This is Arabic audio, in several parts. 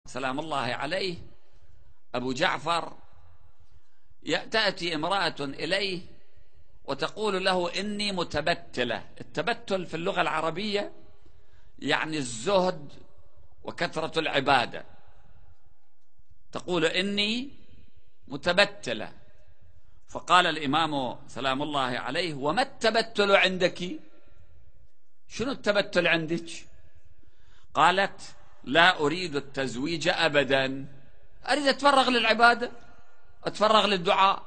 سلام الله عليه أبو جعفر تأتي امرأة إليه وتقول له إني متبتلة. التبتل في اللغة العربية يعني الزهد وكثرة العبادة. تقول إني متبتلة. فقال الإمام سلام الله عليه: وما التبتل عندك؟ شنو التبتل عندك؟ قالت: لا أريد التزويج أبدا، أريد أتفرغ للعبادة، أتفرغ للدعاء،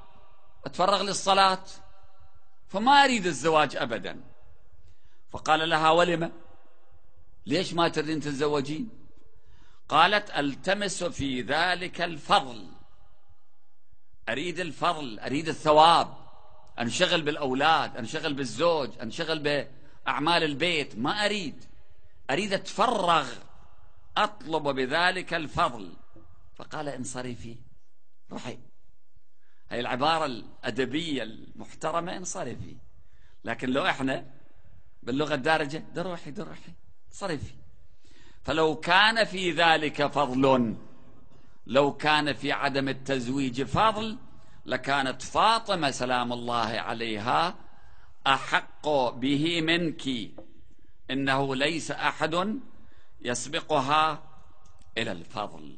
أتفرغ للصلاة، فما أريد الزواج أبدا. فقال لها: ولم؟ ليش ما تريدين تتزوجين؟ قالت: ألتمس في ذلك الفضل، أريد الفضل، أريد الثواب، أنشغل بالأولاد، أنشغل بالزوج، أنشغل بأعمال البيت، ما أريد أتفرغ، أطلب بذلك الفضل. فقال: انصرفي، روحي. هي العبارة الأدبية المحترمة: انصرفي. لكن لو إحنا باللغة الدارجة: دروحي دروحي، انصرفي. فلو كان في ذلك فضل، لو كان في عدم التزويج فضل، لكانت فاطمة سلام الله عليها أحق به منك. إنه ليس أحد يسبقها إلى الفضل.